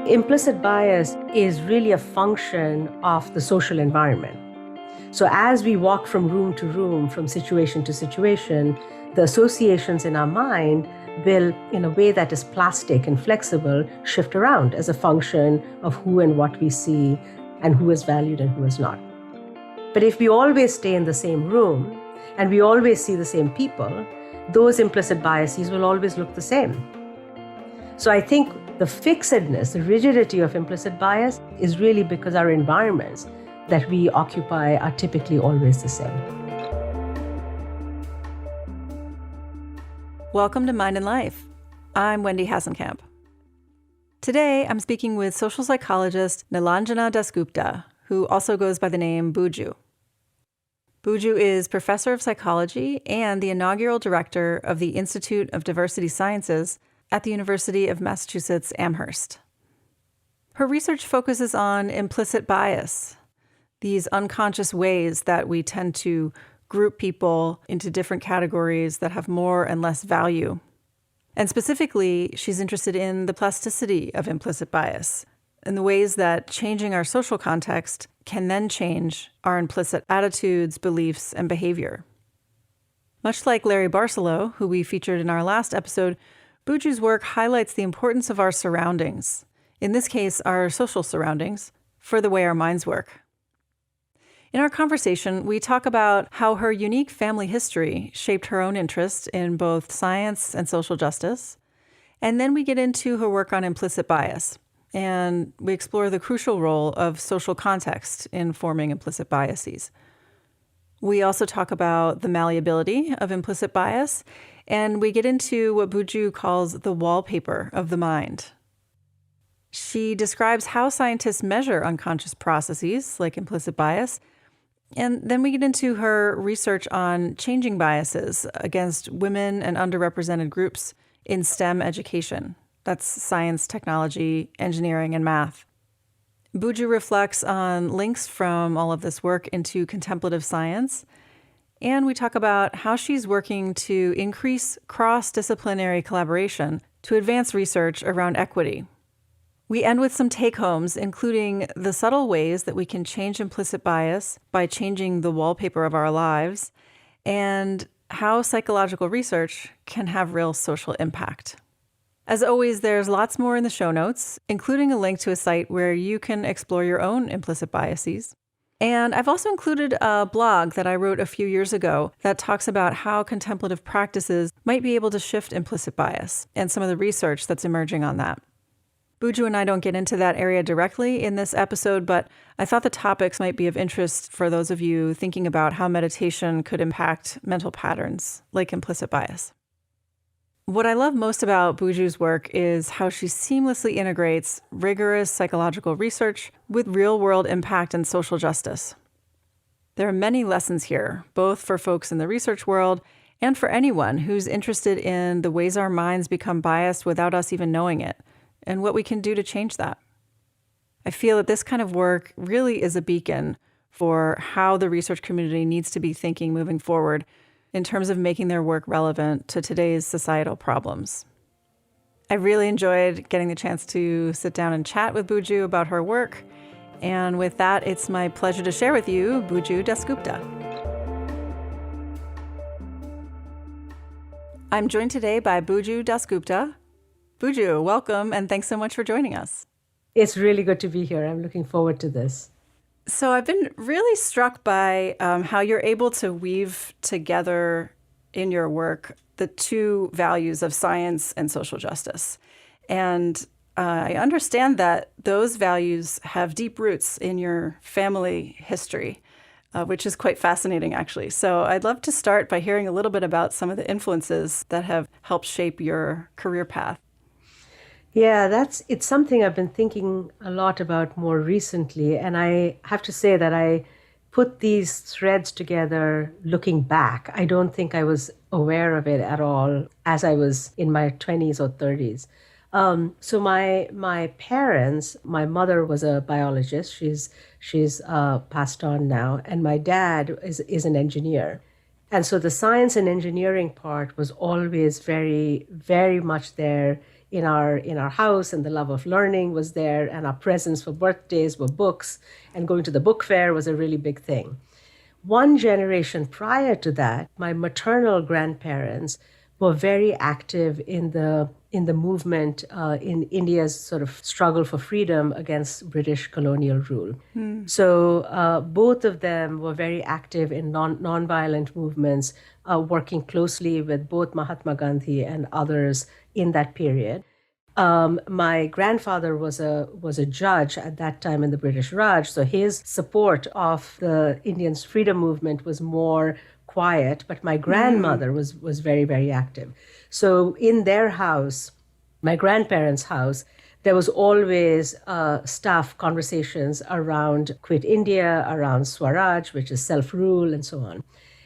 Implicit bias is really a function of the social environment. So as we walk from room to room, from situation to situation, the associations in our mind will, in a way that is plastic and flexible, shift around as a function of who and what we see and who is valued and who is not. But if we always stay in the same room and we always see the same people, those implicit biases will always look the same. So I think the fixedness, the rigidity of implicit bias is really because our environments that we occupy are typically always the same. Welcome to Mind and Life. I'm Wendy Hasenkamp. Today, I'm speaking with social psychologist Buju Dasgupta, who also goes by the name Buju. Buju is professor of psychology and the inaugural director of the Institute of Diversity Sciences at the University of Massachusetts Amherst. Her research focuses on implicit bias, these unconscious ways that we tend to group people into different categories that have more and less value. And specifically, she's interested in the plasticity of implicit bias and the ways that changing our social context can then change our implicit attitudes, beliefs, and behavior. Much like Larry Barcelow, who we featured in our last episode, Buju's work highlights the importance of our surroundings, in this case, our social surroundings, for the way our minds work. In our conversation, we talk about how her unique family history shaped her own interest in both science and social justice, and then we get into her work on implicit bias, and we explore the crucial role of social context in forming implicit biases. We also talk about the malleability of implicit bias, and we get into what Buju calls the wallpaper of the mind. She describes how scientists measure unconscious processes like implicit bias, and then we get into her research on changing biases against women and underrepresented groups in STEM education. That's science, technology, engineering, and math. Buju reflects on links from all of this work into contemplative science, and we talk about how she's working to increase cross-disciplinary collaboration to advance research around equity. We end with some take-homes, including the subtle ways that we can change implicit bias by changing the wallpaper of our lives, and how psychological research can have real social impact. As always, there's lots more in the show notes, including a link to a site where you can explore your own implicit biases. And I've also included a blog that I wrote a few years ago that talks about how contemplative practices might be able to shift implicit bias and some of the research that's emerging on that. Buju and I don't get into that area directly in this episode, but I thought the topics might be of interest for those of you thinking about how meditation could impact mental patterns like implicit bias. What I love most about Buju's work is how she seamlessly integrates rigorous psychological research with real-world impact and social justice. There are many lessons here, both for folks in the research world and for anyone who's interested in the ways our minds become biased without us even knowing it, and what we can do to change that. I feel that this kind of work really is a beacon for how the research community needs to be thinking moving forward in terms of making their work relevant to today's societal problems. I really enjoyed getting the chance to sit down and chat with Buju about her work. And with that, it's my pleasure to share with you Buju Dasgupta. I'm joined today by Buju Dasgupta. Buju, welcome, and thanks so much for joining us. It's really good to be here. I'm looking forward to this. So I've been really struck by how you're able to weave together in your work the two values of science and social justice. And I understand that those values have deep roots in your family history, which is quite fascinating, actually. So I'd love to start by hearing a little bit about some of the influences that have helped shape your career path. Yeah, it's something I've been thinking a lot about more recently. And I have to say that I put these threads together looking back. I don't think I was aware of it at all as I was in my 20s or 30s. So my parents, my mother was a biologist. She's passed on now. And my dad is an engineer. And so the science and engineering part was always very, very much there in our house, and the love of learning was there, and our presents for birthdays were books, and going to the book fair was a really big thing. One generation prior to that, my maternal grandparents were very active in the movement in India's sort of struggle for freedom against British colonial rule. So both of them were very active in nonviolent movements, working closely with both Mahatma Gandhi and others in that period. My grandfather was a judge at that time in the British Raj, so his support of the Indian freedom movement was more quiet, but my grandmother was very, very active. So in their house, my grandparents' house, there was always staff conversations around Quit India, around Swaraj, which is self-rule, and so on.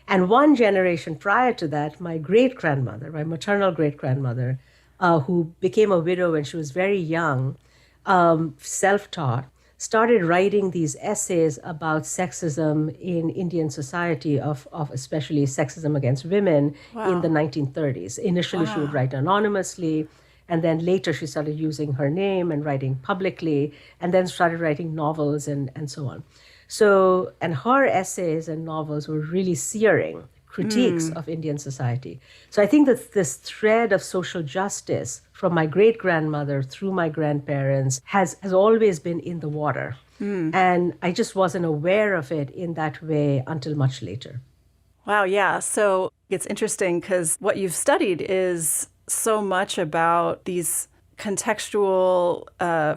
And one generation prior to that, my great-grandmother, my maternal great-grandmother, who became a widow when she was very young, self-taught, started writing these essays about sexism in Indian society, of especially sexism against women in the 1930s. Initially, she would write anonymously, and then later she started using her name and writing publicly, and then started writing novels and so on. So, and her essays and novels were really searing critiques of Indian society. So I think that this thread of social justice from my great-grandmother through my grandparents has always been in the water. And I just wasn't aware of it in that way until much later. Wow, yeah. So it's interesting because what you've studied is so much about these contextual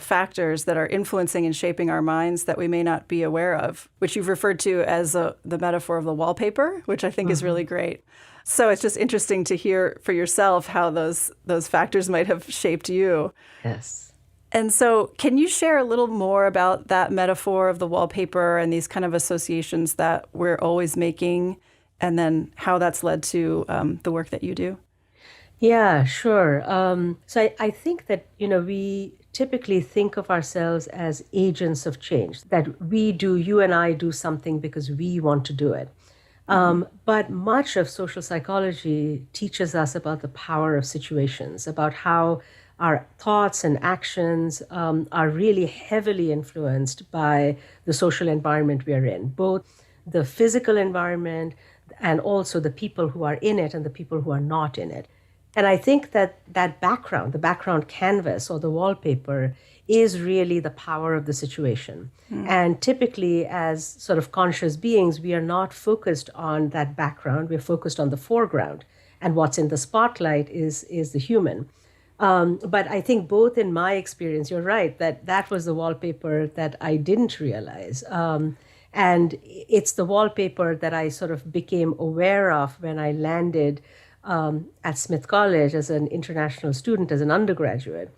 factors that are influencing and shaping our minds that we may not be aware of, which you've referred to as the metaphor of the wallpaper, which I think is really great. So it's just interesting to hear for yourself how those factors might have shaped you. Yes. And so can you share a little more about that metaphor of the wallpaper and these kind of associations that we're always making, and then how that's led to the work that you do? Yeah, sure. So I think that, we typically think of ourselves as agents of change, that you and I do something because we want to do it. But much of social psychology teaches us about the power of situations, about how our thoughts and actions are really heavily influenced by the social environment we are in, both the physical environment and also the people who are in it and the people who are not in it. And I think that background, the background canvas or the wallpaper, is really the power of the situation. And typically, as sort of conscious beings, we are not focused on that background. We're focused on the foreground. And what's in the spotlight is the human. But I think both in my experience, you're right, that was the wallpaper that I didn't realize. And it's the wallpaper that I sort of became aware of when I landed at Smith College as an international student, as an undergraduate,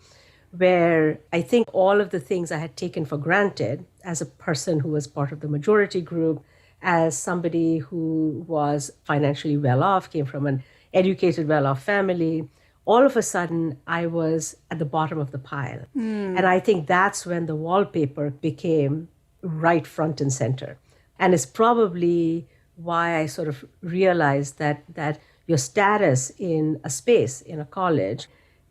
where I think all of the things I had taken for granted as a person who was part of the majority group, as somebody who was financially well off, came from an educated, well-off family, all of a sudden I was at the bottom of the pile. And I think that's when the wallpaper became right front and center. And it's probably why I sort of realized that your status in a space, in a college.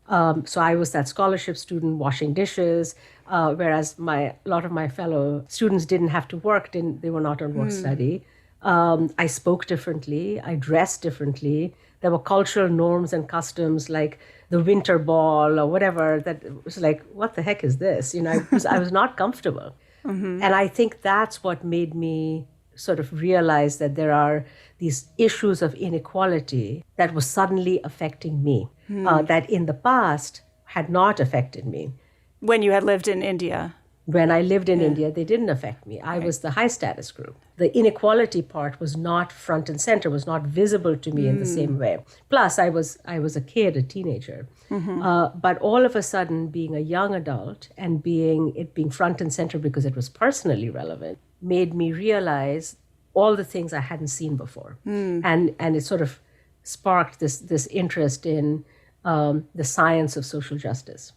So I was that scholarship student washing dishes, whereas a lot of my fellow students didn't have to work, they were not on work study. I spoke differently, I dressed differently. There were cultural norms and customs like the winter ball or whatever that was like, what the heck is this? I was not comfortable. And I think that's what made me sort of realize that there are these issues of inequality that was suddenly affecting me, that in the past had not affected me. When you had lived in India? When I lived in India, they didn't affect me. I was the high status group. The inequality part was not front and center, was not visible to me in the same way. Plus, I was a kid, a teenager. But all of a sudden, being a young adult and being front and center because it was personally relevant, made me realize all the things I hadn't seen before. And it sort of sparked this interest in the science of social justice.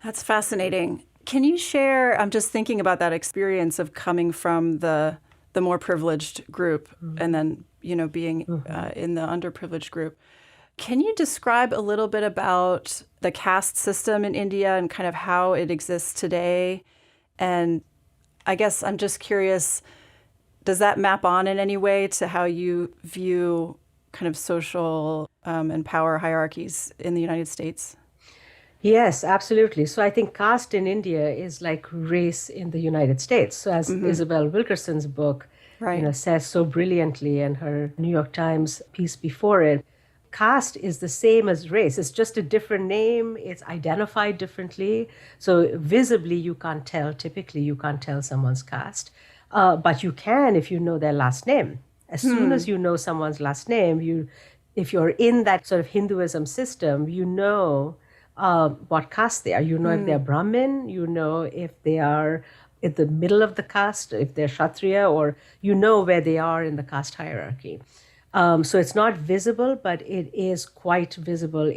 That's fascinating. Can you share, I'm just thinking about that experience of coming from the more privileged group and then, being in the underprivileged group. Can you describe a little bit about the caste system in India and kind of how it exists today? And I guess I'm just curious, does that map on in any way to how you view kind of social and power hierarchies in the United States? Yes, absolutely. So I think caste in India is like race in the United States. So as Isabel Wilkerson's book, Right. says so brilliantly, and her New York Times piece before it, caste is the same as race. It's just a different name. It's identified differently. So visibly, you can't tell. Typically, you can't tell someone's caste, but you can if you know their last name. As soon as you know someone's last name, if you're in that sort of Hinduism system, you know what caste they are. You know if they're Brahmin, you know if they are in the middle of the caste, if they're Kshatriya, or you know where they are in the caste hierarchy. So it's not visible, but it is quite visible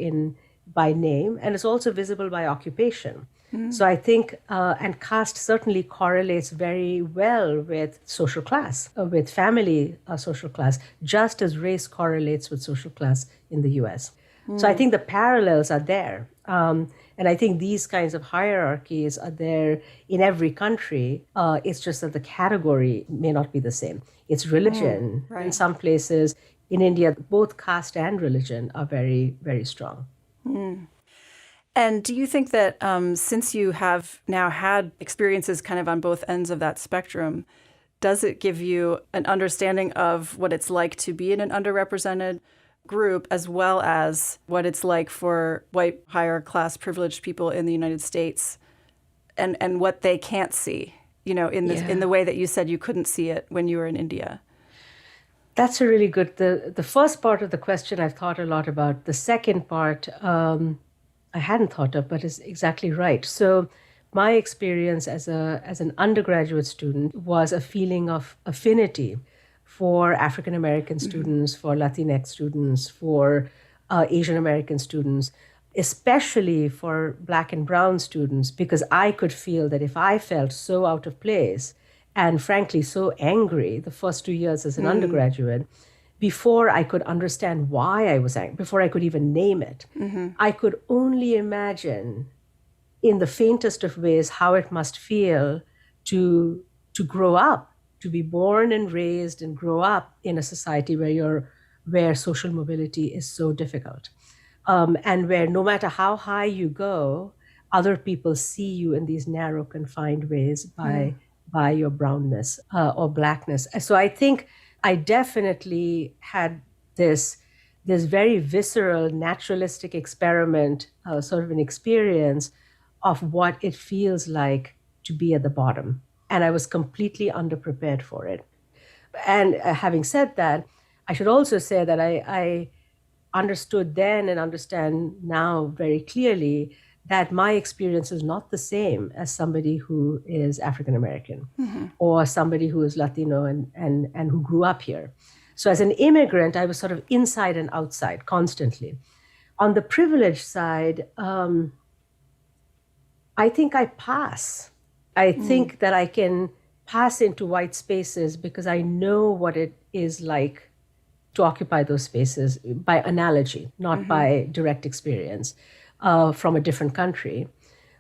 by name, and it's also visible by occupation. So I think, and caste certainly correlates very well with social class, with family social class, just as race correlates with social class in the US. So I think the parallels are there. And I think these kinds of hierarchies are there in every country. It's just that the category may not be the same. It's religion. Right. In some places, in India, both caste and religion are very, very strong. And do you think that since you have now had experiences kind of on both ends of that spectrum, does it give you an understanding of what it's like to be in an underrepresented group, as well as what it's like for white, higher class privileged people in the United States and what they can't see, in the way that you said you couldn't see it when you were in India? That's a really good, the first part of the question I've thought a lot about. The second part, I hadn't thought of, but is exactly right. So my experience as an undergraduate student was a feeling of affinity for African American students, for Latinx students, for Asian American students, especially for Black and Brown students, because I could feel that if I felt so out of place and frankly so angry the first 2 years as an undergraduate, before I could understand why I was angry, before I could even name it, I could only imagine in the faintest of ways how it must feel to grow up, to be born and raised and grow up in a society where social mobility is so difficult, and where no matter how high you go, other people see you in these narrow, confined ways by your brownness or blackness. So I think I definitely had this very visceral, naturalistic experiment, sort of an experience of what it feels like to be at the bottom. And I was completely underprepared for it. And having said that, I should also say that I understood then and understand now very clearly that my experience is not the same as somebody who is African American or somebody who is Latino and who grew up here. So as an immigrant, I was sort of inside and outside constantly. On the privileged side, I think I pass. I think that I can pass into white spaces because I know what it is like to occupy those spaces by analogy, not by direct experience from a different country.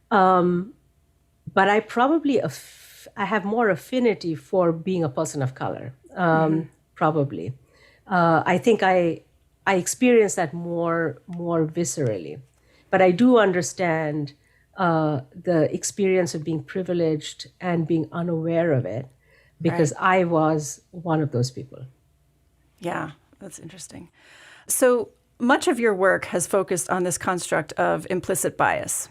But I probably I have more affinity for being a person of color, probably. I think I experience that more viscerally. But I do understand the experience of being privileged and being unaware of it, because I was one of those people. Yeah, that's interesting. So much of your work has focused on this construct of implicit bias.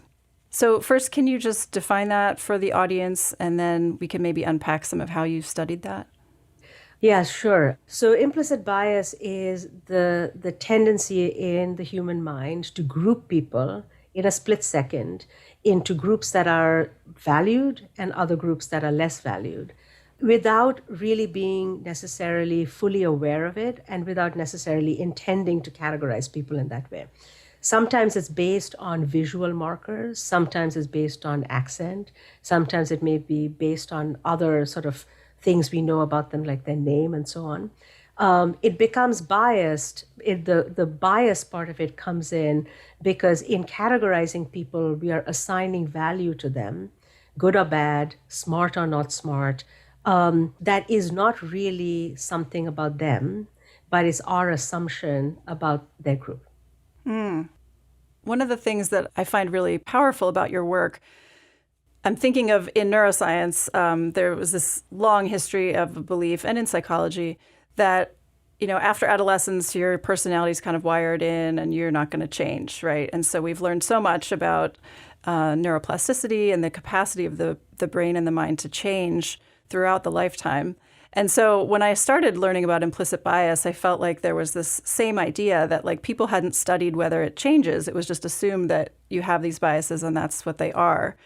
So first, can you just define that for the audience, and then we can maybe unpack some of how you've studied that? Yeah, sure. So implicit bias is the tendency in the human mind to group people in a split second into groups that are valued and other groups that are less valued, without really being necessarily fully aware of it and without necessarily intending to categorize people in that way. Sometimes it's based on visual markers, sometimes it's based on accent, sometimes it may be based on other sort of things we know about them, like their name and so on. it becomes biased. The bias part of it comes in because in categorizing people, we are assigning value to them, good or bad, smart or not smart. That is not really something about them, but it's our assumption about their group. One of the things that I find really powerful about your work, I'm thinking of in neuroscience, there was this long history of a belief, and in psychology, that after adolescence, your personality is kind of wired in and you're not going to change, right? And so we've learned so much about neuroplasticity and the capacity of the brain and the mind to change throughout the lifetime. And so when I started learning about implicit bias, I felt like there was this same idea that like people hadn't studied whether it changes. It was just assumed that you have these biases and that's what they are.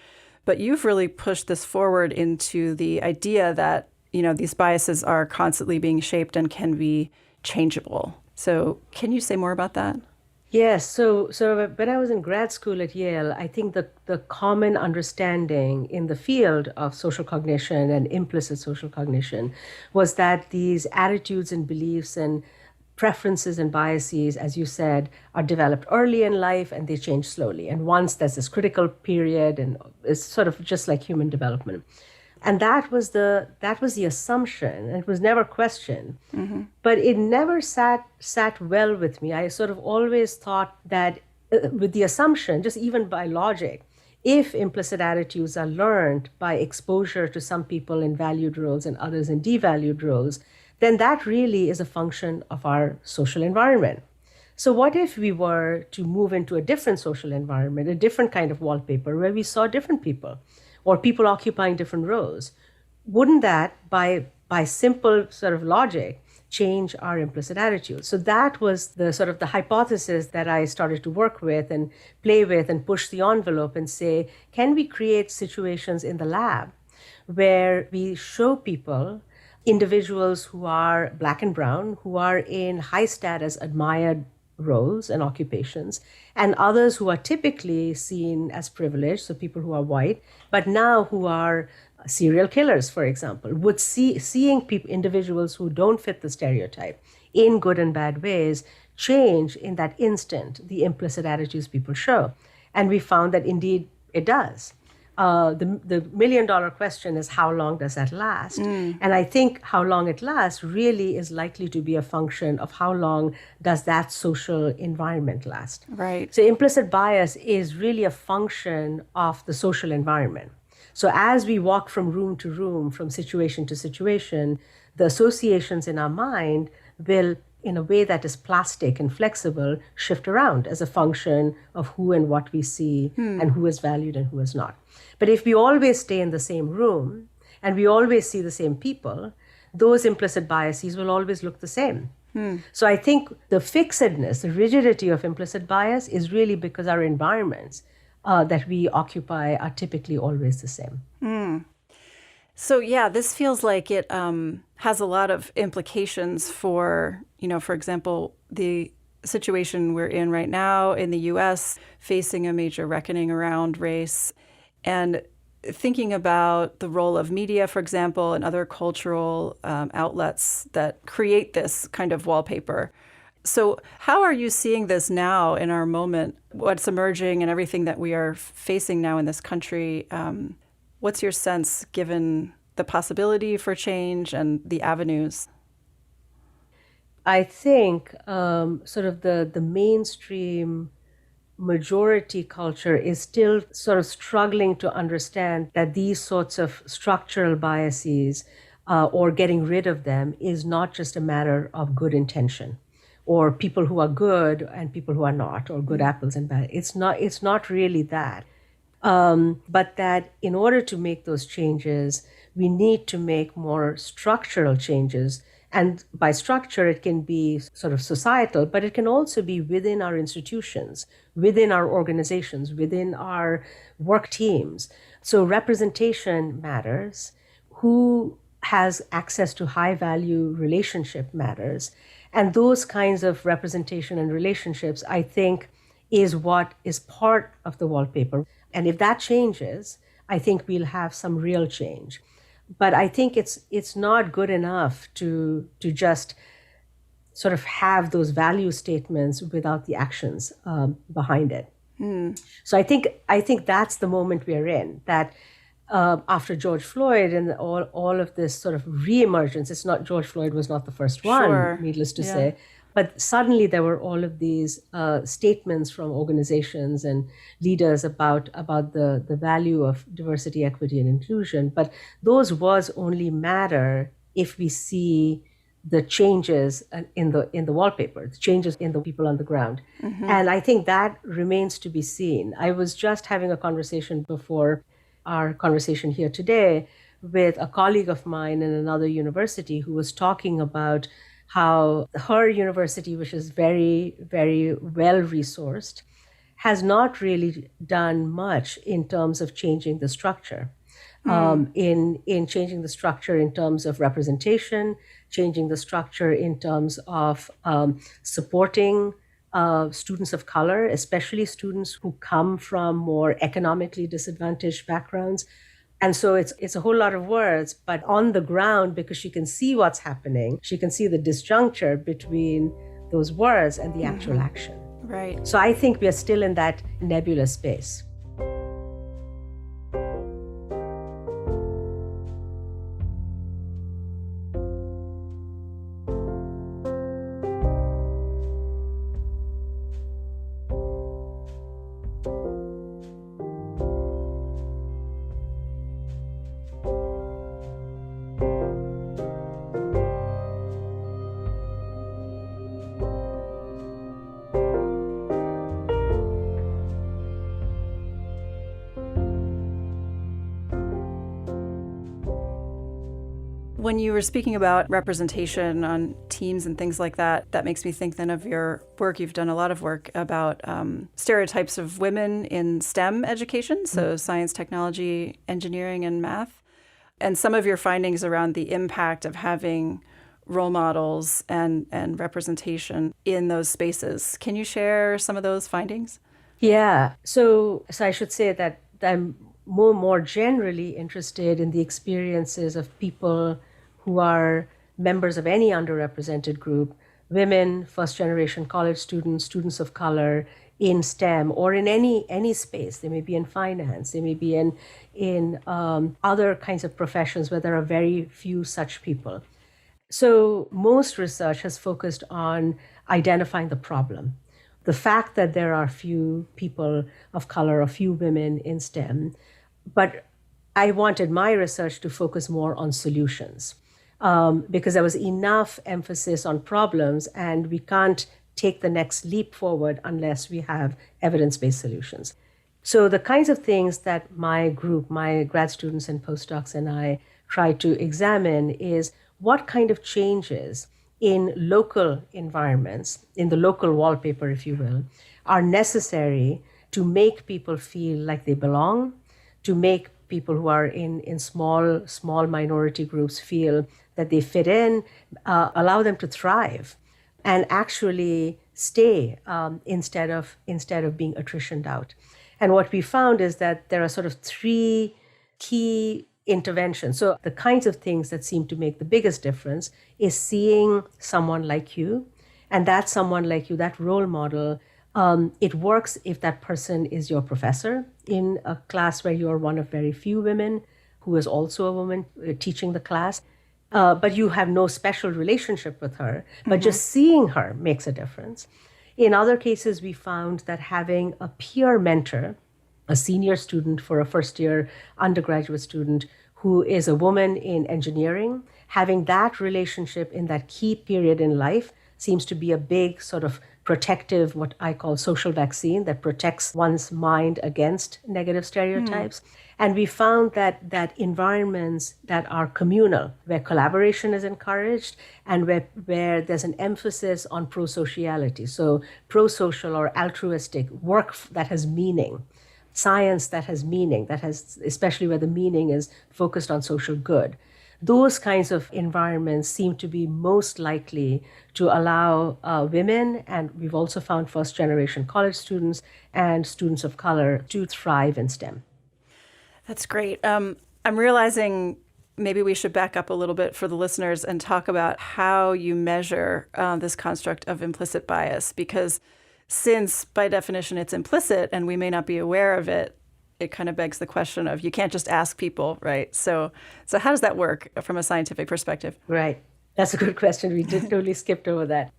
But you've really pushed this forward into the idea that, these biases are constantly being shaped and can be changeable. So can you say more about that? Yes. So when I was in grad school at Yale, I think the common understanding in the field of social cognition and implicit social cognition was that these attitudes and beliefs and preferences and biases, as you said, are developed early in life and they change slowly. And once there's this critical period, and it's sort of just like human development. And that was the assumption, and it was never questioned. Mm-hmm. But it never sat well with me. I sort of always thought that with the assumption, just even by logic, if implicit attitudes are learned by exposure to some people in valued roles and others in devalued roles, then that really is a function of our social environment. So what if we were to move into a different social environment, a different kind of wallpaper where we saw different people or people occupying different roles? Wouldn't that, by simple sort of logic, change our implicit attitude? So that was the sort of the hypothesis that I started to work with and play with and push the envelope and say, can we create situations in the lab where we show people, individuals who are Black and brown, who are in high status, admired roles and occupations, and others who are typically seen as privileged, so people who are white, but now who are serial killers, for example, would seeing individuals who don't fit the stereotype in good and bad ways change in that instant the implicit attitudes people show. And we found that indeed it does. The million-dollar question is, how long does that last? And I think how long it lasts really is likely to be a function of how long does that social environment last. Right. So implicit bias is really a function of the social environment. So as we walk from room to room, from situation to situation, the associations in our mind will, in a way that is plastic and flexible, shift around as a function of who and what we see and who is valued and who is not. But if we always stay in the same room and we always see the same people, those implicit biases will always look the same. So I think the fixedness, the rigidity of implicit bias is really because our environments that we occupy are typically always the same. So yeah, this feels like it has a lot of implications for, for example, the situation we're in right now in the U.S., facing a major reckoning around race, and thinking about the role of media, for example, and other cultural outlets that create this kind of wallpaper. So how are you seeing this now in our moment, what's emerging and everything that we are facing now in this country? What's your sense, given the possibility for change and the avenues? I think sort of the mainstream majority culture is still sort of struggling to understand that these sorts of structural biases or getting rid of them is not just a matter of good intention or people who are good and people who are not, or good apples and bad. It's not really that. But that in order to make those changes, we need to make more structural changes. And by structure, it can be sort of societal, but it can also be within our institutions, within our organizations, within our work teams. So representation matters. Who has access to high-value relationship matters. And those kinds of representation and relationships, I think, is what is part of the wallpaper. And if that changes, I think we'll have some real change. But I think it's not good enough to just sort of have those value statements without the actions behind it. So I think that's the moment we're in, that after George Floyd and all of this sort of reemergence, it's not, George Floyd was not the first one, Sure. needless to Yeah. say, but suddenly there were all of these statements from organizations and leaders about the value of diversity, equity, and inclusion. But those words only matter if we see the changes in the wallpaper, the changes in the people on the ground. And I think that remains to be seen. I was just having a conversation before our conversation here today with a colleague of mine in another university who was talking about how her university, which is very, very well resourced, has not really done much in terms of changing the structure. In changing the structure in terms of representation, changing the structure in terms of supporting students of color, especially students who come from more economically disadvantaged backgrounds. And so it's a whole lot of words, but on the ground, because she can see what's happening, she can see the disjuncture between those words and the actual action. Right. So I think we are still in that nebulous space. When you were speaking about representation on teams and things like that, that makes me think then of your work. You've done a lot of work about stereotypes of women in STEM education, so science, technology, engineering, and math. And some of your findings around the impact of having role models and representation in those spaces. Can you share some of those findings? Yeah. So I should say that I'm more generally interested in the experiences of people who are members of any underrepresented group, women, first-generation college students, students of color in STEM or in any space. They may be in finance, they may be in other kinds of professions where there are very few such people. So most research has focused on identifying the problem. The fact that there are few people of color or few women in STEM, but I wanted my research to focus more on solutions because there was enough emphasis on problems, and we can't take the next leap forward unless we have evidence-based solutions. So the kinds of things that my group, my grad students and postdocs and I try to examine is what kind of changes in local environments, in the local wallpaper, if you will, are necessary to make people feel like they belong, to make people who are in small minority groups feel that they fit in, allow them to thrive, and actually stay instead of being attritioned out. And what we found is that there are sort of three key interventions. So the kinds of things that seem to make the biggest difference is seeing someone like you, and that someone like you, that role model, it works if that person is your professor in a class where you're one of very few women who is also a woman teaching the class, but you have no special relationship with her, but just seeing her makes a difference. In other cases, we found that having a peer mentor, a senior student for a first-year undergraduate student who is a woman in engineering, having that relationship in that key period in life seems to be a big sort of protective, what I call social vaccine, that protects one's mind against negative stereotypes. And we found that environments that are communal, where collaboration is encouraged and where there's an emphasis on pro-sociality, so pro-social or altruistic work that has meaning, science that has meaning, that has, especially where the meaning is focused on social good. Those kinds of environments seem to be most likely to allow women, and we've also found first-generation college students and students of color to thrive in STEM. That's great. I'm realizing maybe we should back up a little bit for the listeners and talk about how you measure this construct of implicit bias, because since by definition it's implicit and we may not be aware of it, it kind of begs the question of you can't just ask people, right? So how does that work from a scientific perspective? Right. That's a good question. We did totally skipped over that.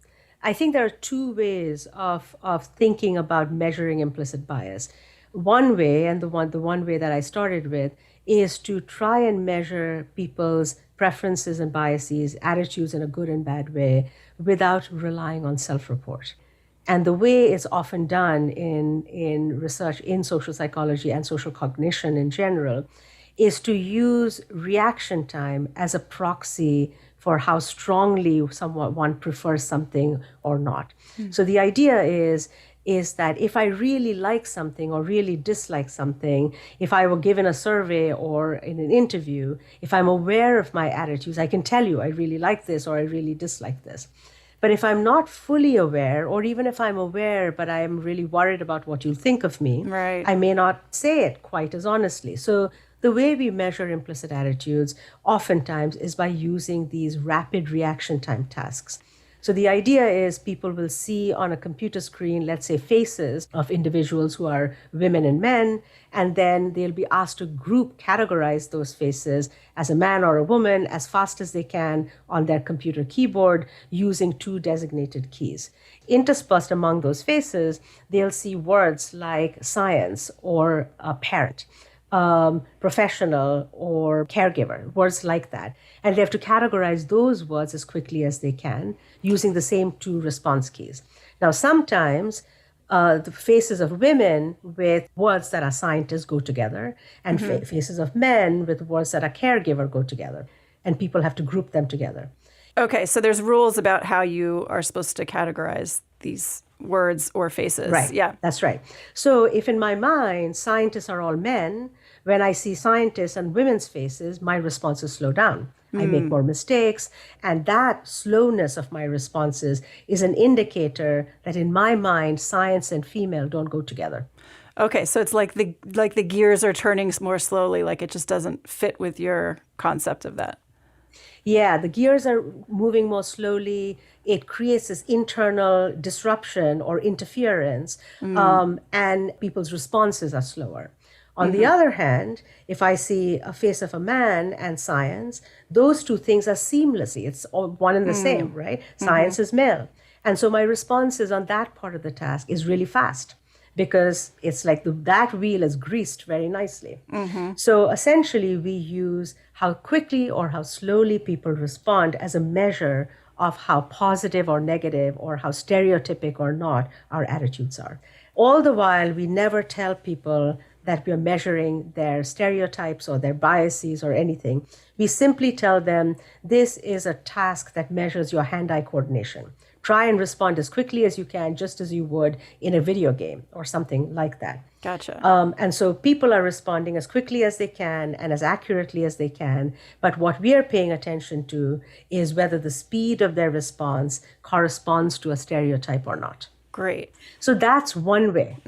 I think there are two ways of thinking about measuring implicit bias. One way, and the one way that I started with, is to try and measure people's preferences and biases, attitudes in a good and bad way, without relying on self-report. And the way it's often done in research in social psychology and social cognition in general is to use reaction time as a proxy for how strongly one prefers something or not. So the idea is that if I really like something or really dislike something, if I were given a survey or in an interview, if I'm aware of my attitudes, I can tell you I really like this or I really dislike this. But if I'm not fully aware, or even if I'm aware, but I'm really worried about what you'll think of me, right, I may not say it quite as honestly. So the way we measure implicit attitudes oftentimes is by using these rapid reaction time tasks. So the idea is people will see on a computer screen, let's say, faces of individuals who are women and men, and then they'll be asked to categorize those faces as a man or a woman as fast as they can on their computer keyboard using two designated keys. Interspersed among those faces, they'll see words like science or a parent, professional or caregiver, words like that. And they have to categorize those words as quickly as they can using the same two response keys. Now, sometimes the faces of women with words that are scientists go together, and faces of men with words that are caregiver go together. And people have to group them together. Okay, so there's rules about how you are supposed to categorize these words or faces. Right. Yeah. That's right. So if in my mind, scientists are all men, when I see scientists and women's faces, my responses slow down. I make more mistakes. And that slowness of my responses is an indicator that in my mind, science and female don't go together. Okay, so it's like the gears are turning more slowly, like it just doesn't fit with your concept of that. Yeah, the gears are moving more slowly. It creates this internal disruption or interference, and people's responses are slower. On the other hand, if I see a face of a man and science, those two things are seamlessly. It's all one and the same, right? Science is male. And so my responses on that part of the task is really fast because it's like that wheel is greased very nicely. So essentially, we use how quickly or how slowly people respond as a measure of how positive or negative or how stereotypic or not our attitudes are. All the while, we never tell people that we are measuring their stereotypes or their biases or anything. We simply tell them, this is a task that measures your hand-eye coordination. Try and respond as quickly as you can, just as you would in a video game or something like that. Gotcha. And so people are responding as quickly as they can and as accurately as they can. But what we are paying attention to is whether the speed of their response corresponds to a stereotype or not. Great. So that's one way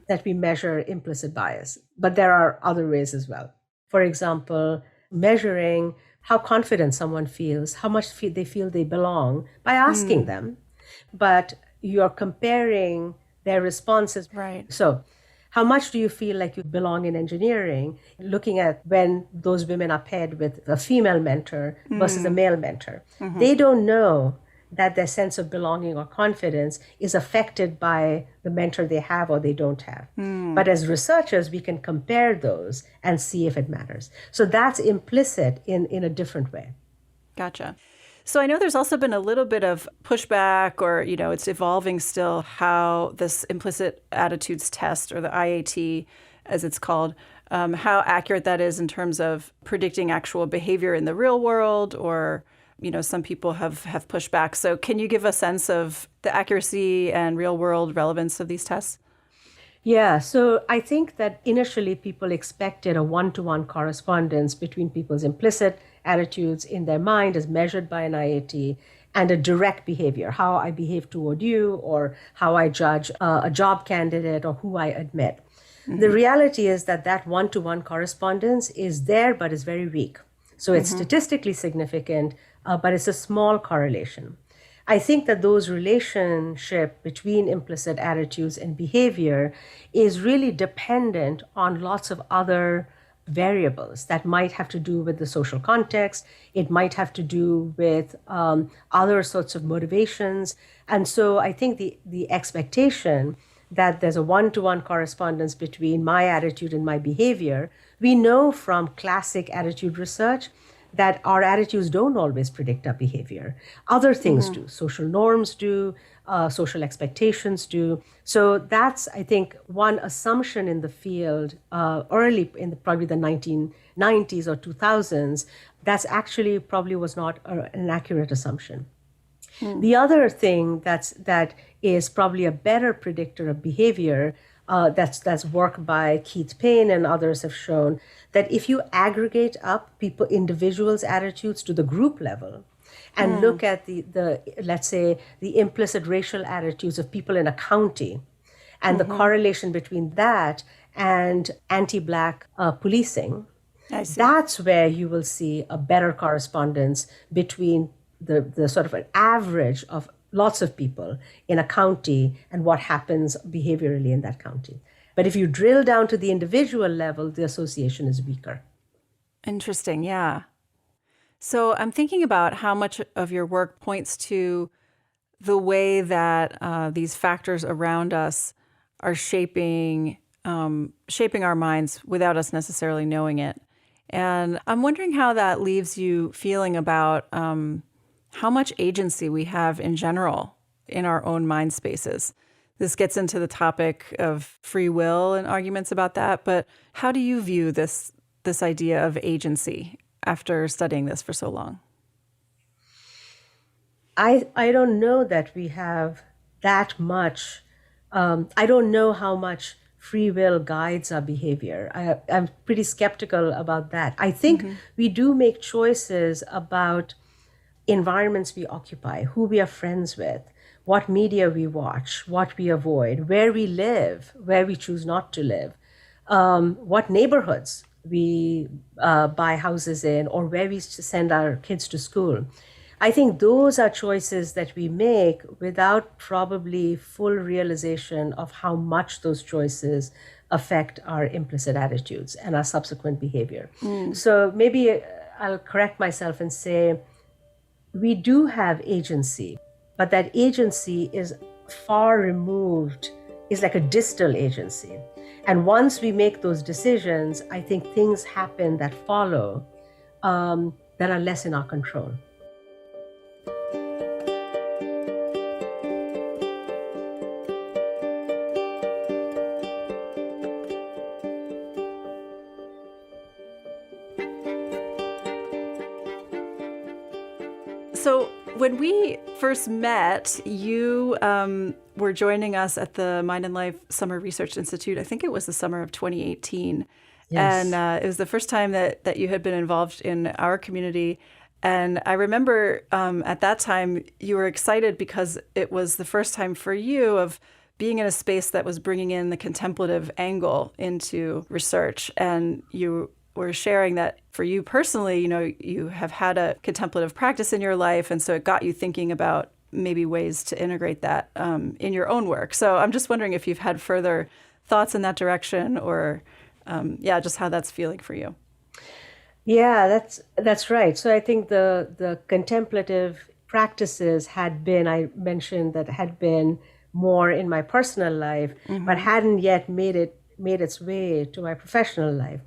that we measure implicit bias. But there are other ways as well. For example, measuring how confident someone feels, how much they feel they belong by asking them. But you're comparing their responses. Right. So how much do you feel like you belong in engineering? Looking at when those women are paired with a female mentor versus a male mentor. They don't know that their sense of belonging or confidence is affected by the mentor they have or they don't have. But as researchers, we can compare those and see if it matters. So that's implicit in a different way. Gotcha. So I know there's also been a little bit of pushback or, it's evolving still how this implicit attitudes test or the IAT, as it's called, how accurate that is in terms of predicting actual behavior in the real world or some people have pushed back. So can you give a sense of the accuracy and real world relevance of these tests? Yeah, so I think that initially people expected a one-to-one correspondence between people's implicit attitudes in their mind as measured by an IAT and a direct behavior, how I behave toward you or how I judge a job candidate or who I admit. The reality is that one-to-one correspondence is there, but is very weak. So it's statistically significant, but it's a small correlation. I think that those relationship between implicit attitudes and behavior is really dependent on lots of other variables that might have to do with the social context. It might have to do with other sorts of motivations. And so I think the expectation that there's a one-to-one correspondence between my attitude and my behavior, we know from classic attitude research that our attitudes don't always predict our behavior. Other things do. Social norms do, social expectations do. So that's, I think, one assumption in the field early in probably the 1990s or 2000s. That's actually probably was not an accurate assumption. The other thing that is probably a better predictor of behavior, that's work by Keith Payne and others have shown, that if you aggregate up individuals' attitudes to the group level and look at the let's say the implicit racial attitudes of people in a county and the correlation between that and anti-Black policing, that's where you will see a better correspondence between the sort of an average of lots of people in a county and what happens behaviorally in that county. But if you drill down to the individual level, the association is weaker. Interesting, yeah. So I'm thinking about how much of your work points to the way that these factors around us are shaping our minds without us necessarily knowing it. And I'm wondering how that leaves you feeling about how much agency we have in general in our own mind spaces. This gets into the topic of free will and arguments about that, but how do you view this idea of agency after studying this for so long? I don't know that we have that much. I don't know how much free will guides our behavior. I'm pretty skeptical about that. I think we do make choices about environments we occupy, who we are friends with, what media we watch, what we avoid, where we live, where we choose not to live, what neighborhoods we buy houses in, or where we send our kids to school. I think those are choices that we make without probably full realization of how much those choices affect our implicit attitudes and our subsequent behavior. So maybe I'll correct myself and say we do have agency, but that agency is far removed, is like a distal agency. And once we make those decisions, I think things happen that follow that are less in our control. So when we first met, you were joining us at the Mind and Life Summer Research Institute. I think it was the summer of 2018. Yes. And it was the first time that you had been involved in our community. And I remember at that time you were excited because it was the first time for you of being in a space that was bringing in the contemplative angle into research. And you were sharing that for you personally, you have had a contemplative practice in your life. And so it got you thinking about maybe ways to integrate that in your own work. So I'm just wondering if you've had further thoughts in that direction or, just how that's feeling for you. Yeah, that's right. So I think the contemplative practices I mentioned that had been more in my personal life, but hadn't yet made its way to my professional life.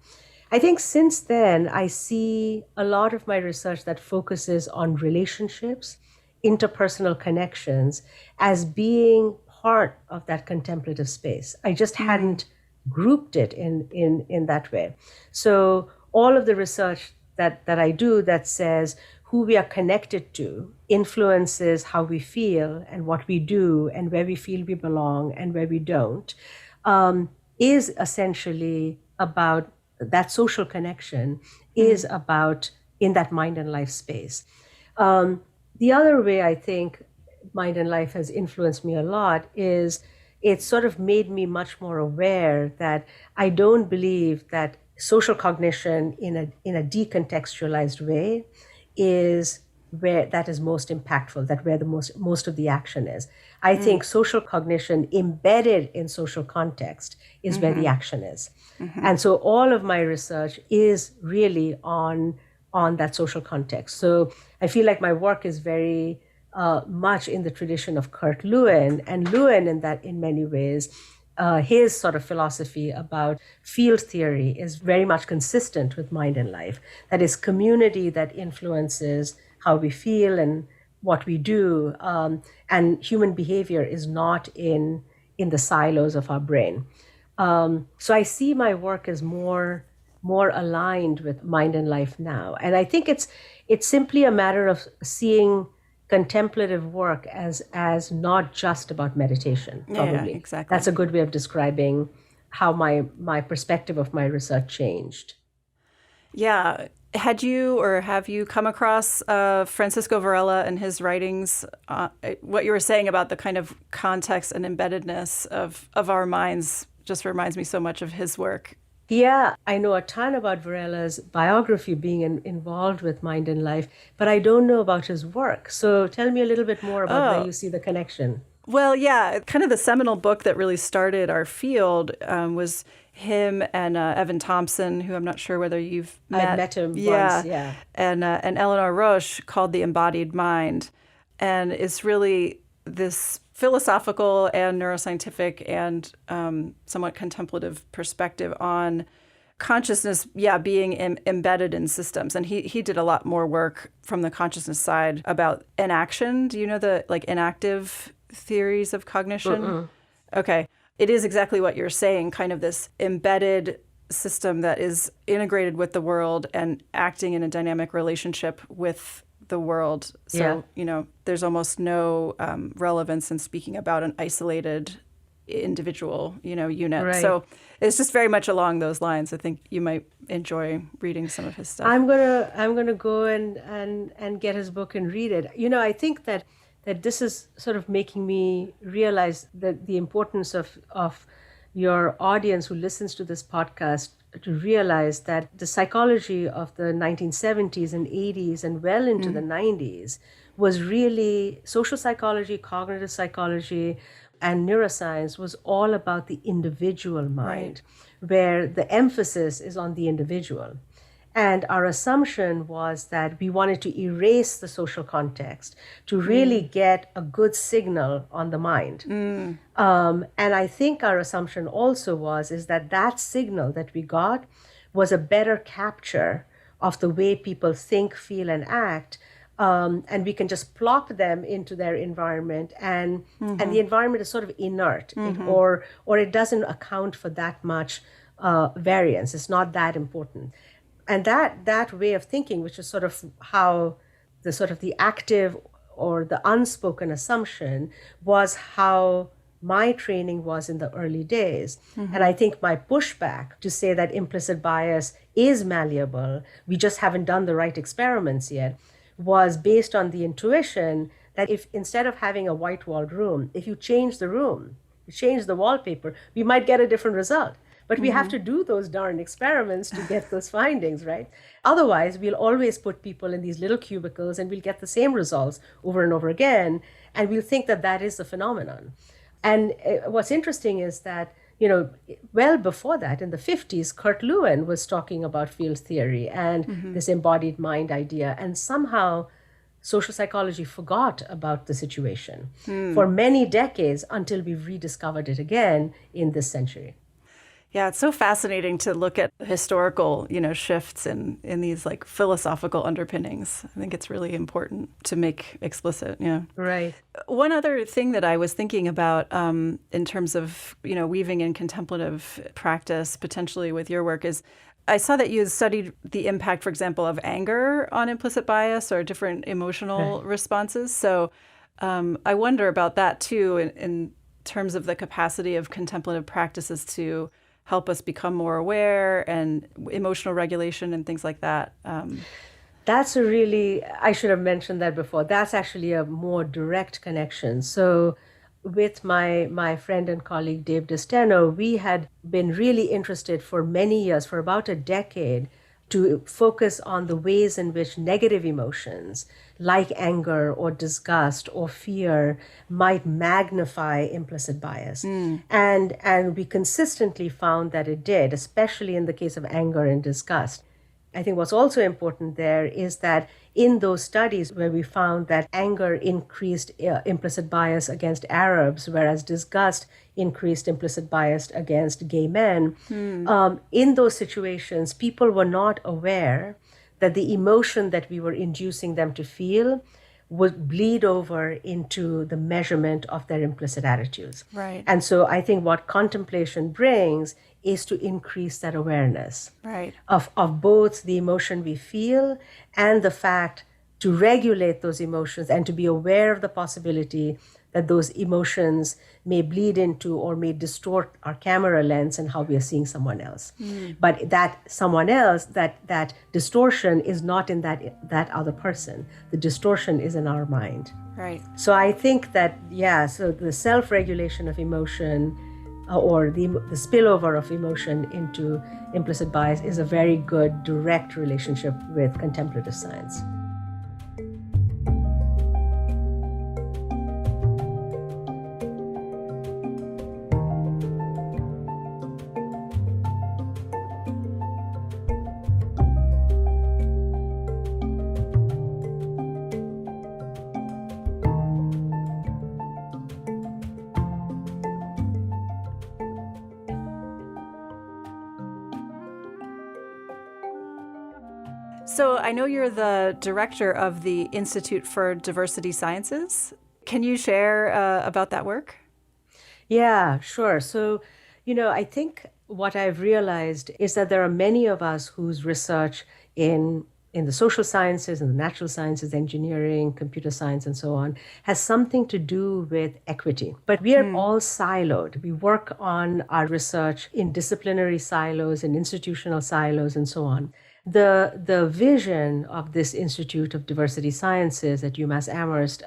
I think since then, I see a lot of my research that focuses on relationships, interpersonal connections, as being part of that contemplative space. I just hadn't grouped it in that way. So all of the research that I do that says who we are connected to influences how we feel and what we do and where we feel we belong and where we don't, is essentially about that social connection is about in that mind and life space. The other way I think mind and life has influenced me a lot is it sort of made me much more aware that I don't believe that social cognition in a decontextualized way is where that is most impactful, that where the most of the action is. I think social cognition embedded in social context is where the action is. And so all of my research is really on that social context. So I feel like my work is very much in the tradition of Kurt Lewin, and Lewin in many ways, his sort of philosophy about field theory is very much consistent with Mind and Life. That is community that influences how we feel and what we do, and human behavior is not in the silos of our brain. So I see my work as more aligned with Mind and Life now, and I think it's simply a matter of seeing contemplative work as not just about meditation. Probably, Yeah, exactly. That's a good way of describing how my perspective of my research changed. Yeah. Had you or have you come across Francisco Varela and his writings? What you were saying about the kind of context and embeddedness of our minds just reminds me so much of his work. Yeah, I know a ton about Varela's biography being involved with Mind and Life, but I don't know about his work. So tell me a little bit more about where you see the connection. Well, yeah, kind of the seminal book that really started our field was him and Evan Thompson, who I'm not sure whether you've met. I've met him once, yeah. And Eleanor Roche, called The Embodied Mind. And it's really this philosophical and neuroscientific and somewhat contemplative perspective on consciousness, being embedded in systems. And he did a lot more work from the consciousness side about inaction. Do you know the inactive theories of cognition? Okay. It is exactly what you're saying, kind of this embedded system that is integrated with the world and acting in a dynamic relationship with the world. So, there's almost no relevance in speaking about an isolated individual, unit. Right. So it's just very much along those lines. I think you might enjoy reading some of his stuff. I'm gonna go and get his book and read it. I think that this is sort of making me realize that the importance of your audience who listens to this podcast to realize that the psychology of the 1970s and 80s and well into the 90s was really social psychology, cognitive psychology, and neuroscience was all about the individual mind, where the emphasis is on the individual. And our assumption was that we wanted to erase the social context to really get a good signal on the mind. And I think our assumption also is that signal that we got was a better capture of the way people think, feel, and act. And we can just plop them into their environment, and the environment is sort of inert, or it doesn't account for that much variance. It's not that important. And that way of thinking, which is sort of how the active or the unspoken assumption was how my training was in the early days. And I think my pushback to say that implicit bias is malleable, we just haven't done the right experiments yet, was based on the intuition that if instead of having a white-walled room, if you change the room, you change the wallpaper, we might get a different result. But we have to do those darn experiments to get those findings, right? Otherwise, we'll always put people in these little cubicles and we'll get the same results over and over again. And we'll think that is the phenomenon. And what's interesting is that, well before that, in the 50s, Kurt Lewin was talking about field theory and this embodied mind idea. And somehow social psychology forgot about the situation for many decades until we rediscovered it again in this century. Yeah, it's so fascinating to look at historical, shifts in these philosophical underpinnings. I think it's really important to make explicit. Yeah. Right. One other thing that I was thinking about in terms of, weaving in contemplative practice potentially with your work is I saw that you studied the impact, for example, of anger on implicit bias or different emotional responses. So I wonder about that too in terms of the capacity of contemplative practices to help us become more aware and emotional regulation and things like that. That's I should have mentioned that before. That's actually a more direct connection. So with my friend and colleague Dave Desteno, we had been really interested for many years, for about a decade, to focus on the ways in which negative emotions like anger or disgust or fear might magnify implicit bias. And we consistently found that it did, especially in the case of anger and disgust. I think what's also important there is that in those studies where we found that anger increased implicit bias against Arabs, whereas disgust increased implicit bias against gay men, in those situations, people were not aware that the emotion that we were inducing them to feel would bleed over into the measurement of their implicit attitudes. Right. And so I think what contemplation brings is to increase that awareness Right. of both the emotion we feel and the fact to regulate those emotions and to be aware of the possibility that those emotions may bleed into or may distort our camera lens and how we are seeing someone else. But that someone else, that distortion is not in that other person. The distortion is in our mind. Right. So I think that, so the self-regulation of emotion or the spillover of emotion into implicit bias is a very good direct relationship with contemplative science. So I know you're the director of the Institute for Diversity Sciences. Can you share about that work? Yeah, sure. So, I think what I've realized is that there are many of us whose research in the social sciences and the natural sciences, engineering, computer science, and so on, has something to do with equity. But we are all siloed. We work on our research in disciplinary silos, in institutional silos, and so on. The vision of this Institute of Diversity Sciences at UMass Amherst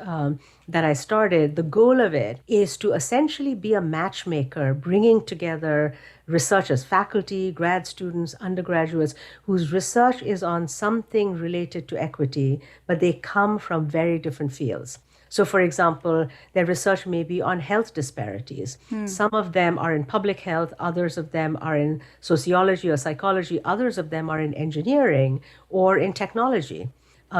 that I started, the goal of it is to essentially be a matchmaker, bringing together researchers, faculty, grad students, undergraduates, whose research is on something related to equity, but they come from very different fields. So, for example, their research may be on health disparities. Some of them are in public health, others of them are in sociology or psychology, others of them are in engineering or in technology,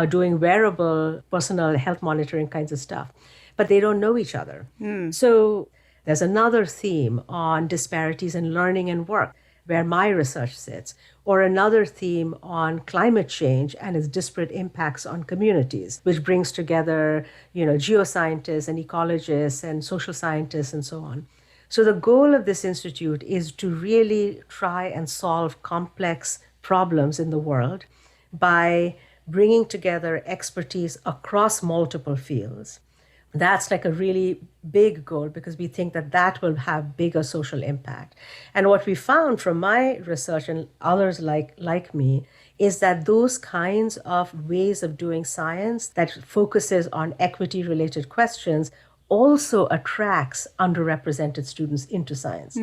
doing wearable personal health monitoring kinds of stuff. But they don't know each other. So there's another theme on disparities in learning and work, where my research sits, or another theme on climate change and its disparate impacts on communities, which brings together, geoscientists and ecologists and social scientists and so on. So the goal of this institute is to really try and solve complex problems in the world by bringing together expertise across multiple fields. That's like a really big goal because we think that will have bigger social impact. And what we found from my research and others like me is that those kinds of ways of doing science that focuses on equity-related questions also attracts underrepresented students into science.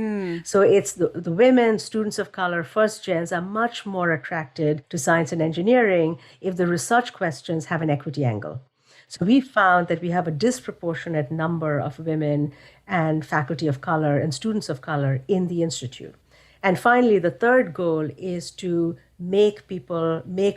So it's the women, students of color, first gens are much more attracted to science and engineering if the research questions have an equity angle. So we found that we have a disproportionate number of women and faculty of color and students of color in the institute. And finally, the third goal is to make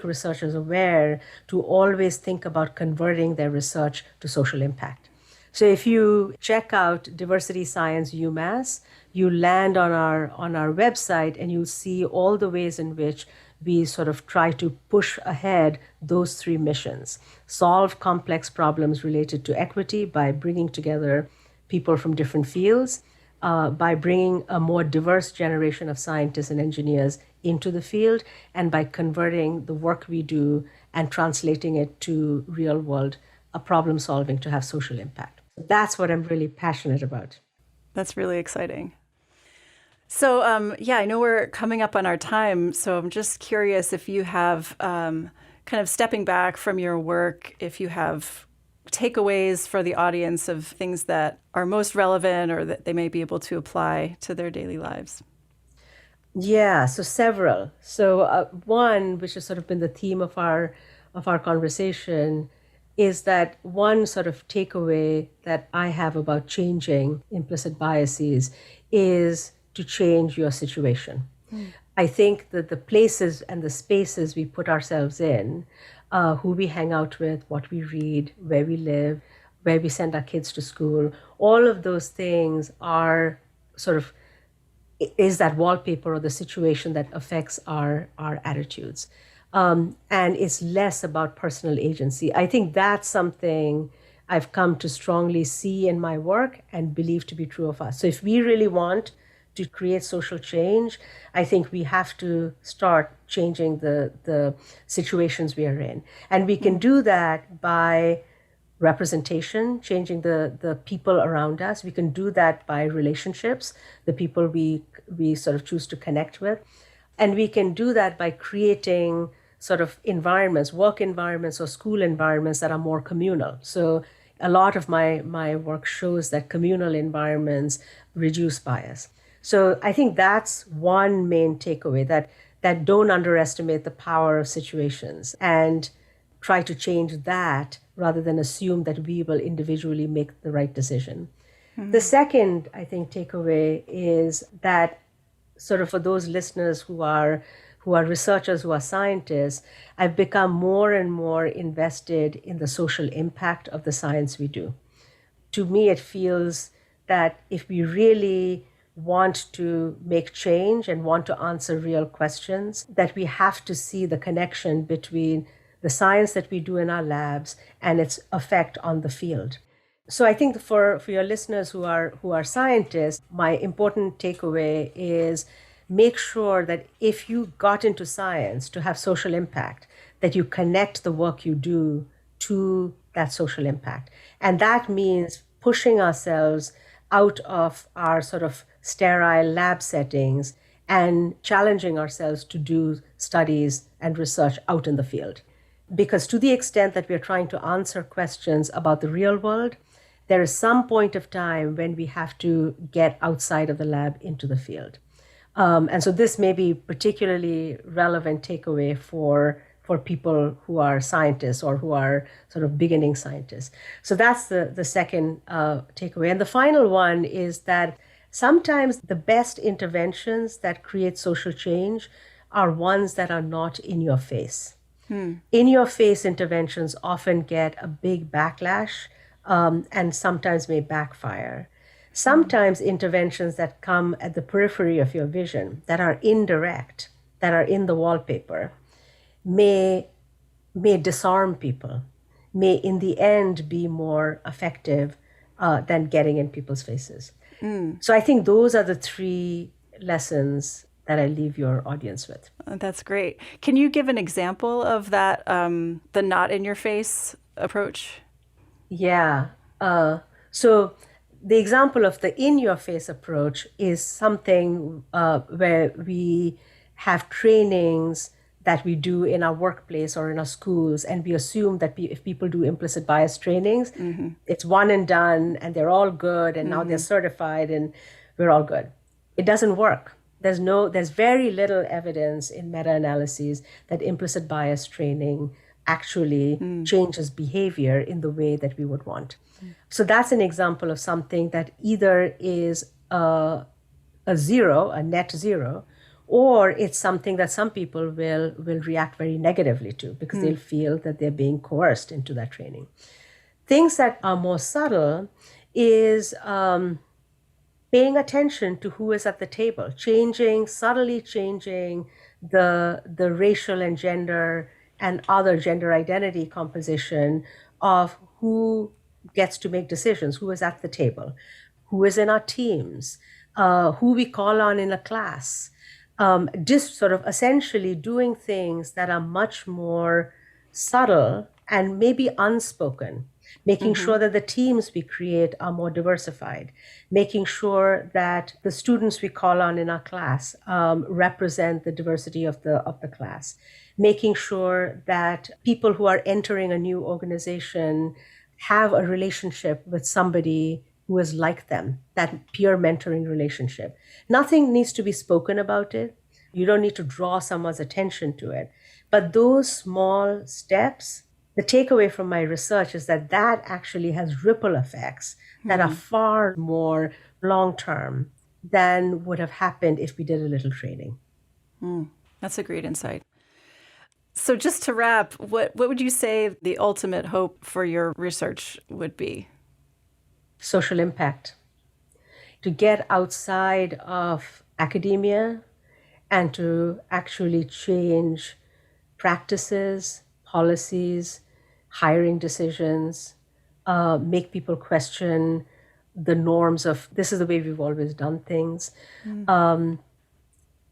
researchers aware to always think about converting their research to social impact. So if you check out Diversity Science UMass, you land on our website and you'll see all the ways in which we sort of try to push ahead those three missions. Solve complex problems related to equity by bringing together people from different fields, by bringing a more diverse generation of scientists and engineers into the field, and by converting the work we do and translating it to real world problem solving to have social impact. That's what I'm really passionate about. That's really exciting. So, I know we're coming up on our time, so I'm just curious if you have, kind of stepping back from your work, if you have takeaways for the audience of things that are most relevant or that they may be able to apply to their daily lives? Yeah, so several. So one, which has sort of been the theme of our conversation, is that one sort of takeaway that I have about changing implicit biases is to change your situation. I think that the places and the spaces we put ourselves in, who we hang out with, what we read, where we live, where we send our kids to school, all of those things are sort of is that wallpaper or the situation that affects our attitudes. And it's less about personal agency. I think that's something I've come to strongly see in my work and believe to be true of us. So if we really want to create social change, I think we have to start changing the situations we are in. And we can do that by representation, changing the people around us. We can do that by relationships, the people we sort of choose to connect with. And we can do that by creating sort of environments, work environments or school environments that are more communal. So a lot of my work shows that communal environments reduce bias. So I think that's one main takeaway, that don't underestimate the power of situations and try to change that rather than assume that we will individually make the right decision. The second, I think, takeaway is that sort of for those listeners who are researchers, who are scientists, I've become more and more invested in the social impact of the science we do. To me, it feels that if we really want to make change and want to answer real questions, that we have to see the connection between the science that we do in our labs and its effect on the field. So I think for your listeners who are scientists, my important takeaway is make sure that if you got into science to have social impact, that you connect the work you do to that social impact. And that means pushing ourselves out of our sort of sterile lab settings and challenging ourselves to do studies and research out in the field. Because to the extent that we're trying to answer questions about the real world, there is some point of time when we have to get outside of the lab into the field. And so this may be particularly relevant takeaway for people who are scientists or who are sort of beginning scientists. So that's the second takeaway. And the final one is that sometimes the best interventions that create social change are ones that are not in your face. In your face interventions often get a big backlash and sometimes may backfire. Sometimes interventions that come at the periphery of your vision, that are indirect, that are in the wallpaper, may disarm people, may in the end be more effective than getting in people's faces. So I think those are the three lessons that I leave your audience with. That's great. Can you give an example of that, the not in your face approach? Yeah. So the example of the in your face approach is something where we have trainings that we do in our workplace or in our schools, and we assume that if people do implicit bias trainings, it's one and done, and they're all good, and now they're certified, and we're all good. It doesn't work. There's very little evidence in meta-analyses that implicit bias training actually changes behavior in the way that we would want. So that's an example of something that either is a zero, a net zero, or it's something that some people will react very negatively to because they'll feel that they're being coerced into that training. Things that are more subtle is paying attention to who is at the table, subtly changing the racial and gender and other gender identity composition of who gets to make decisions, who is at the table, who is in our teams, who we call on in a class. Just sort of essentially doing things that are much more subtle and maybe unspoken, making sure that the teams we create are more diversified, making sure that the students we call on in our class represent the diversity of the class, making sure that people who are entering a new organization have a relationship with somebody who is like them, that peer mentoring relationship. Nothing needs to be spoken about it. You don't need to draw someone's attention to it. But those small steps, the takeaway from my research is that that actually has ripple effects that are far more long-term than would have happened if we did a little training. That's a great insight. So just to wrap, what would you say the ultimate hope for your research would be? Social impact. To get outside of academia and to actually change practices, policies, hiring decisions, make people question the norms of this is the way we've always done things.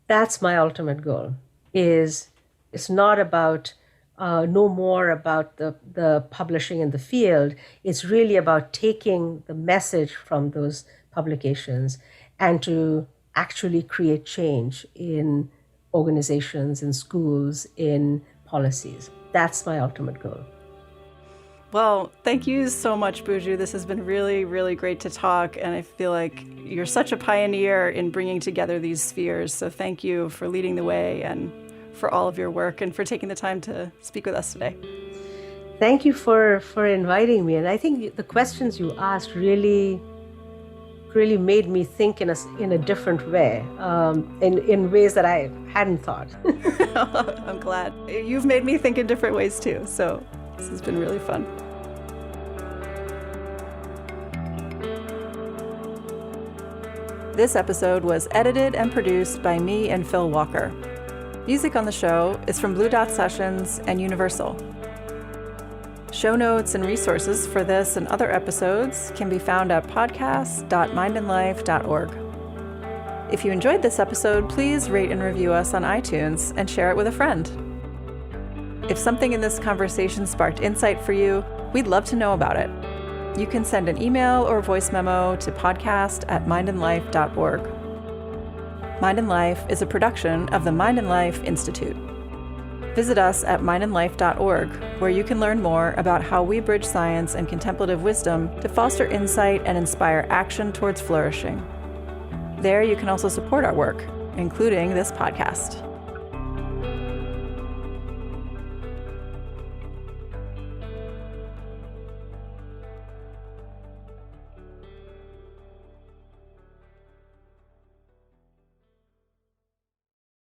That's my ultimate goal. It's not about no more about the publishing in the field. It's really about taking the message from those publications and to actually create change in organizations, in schools, in policies. That's my ultimate goal. Well, thank you so much, Buju. This has been really, really great to talk. And I feel like you're such a pioneer in bringing together these spheres. So thank you for leading the way and for all of your work and for taking the time to speak with us today. Thank you for inviting me. And I think the questions you asked really made me think in a different way, in ways that I hadn't thought. I'm glad. You've made me think in different ways too. So this has been really fun. This episode was edited and produced by me and Phil Walker. Music on the show is from Blue Dot Sessions and Universal. Show notes and resources for this and other episodes can be found at podcast.mindandlife.org. If you enjoyed this episode, please rate and review us on iTunes and share it with a friend. If something in this conversation sparked insight for you, we'd love to know about it. You can send an email or voice memo to podcast@mindandlife.org. Mind and Life is a production of the Mind and Life Institute. Visit us at mindandlife.org, where you can learn more about how we bridge science and contemplative wisdom to foster insight and inspire action towards flourishing. There you can also support our work, including this podcast.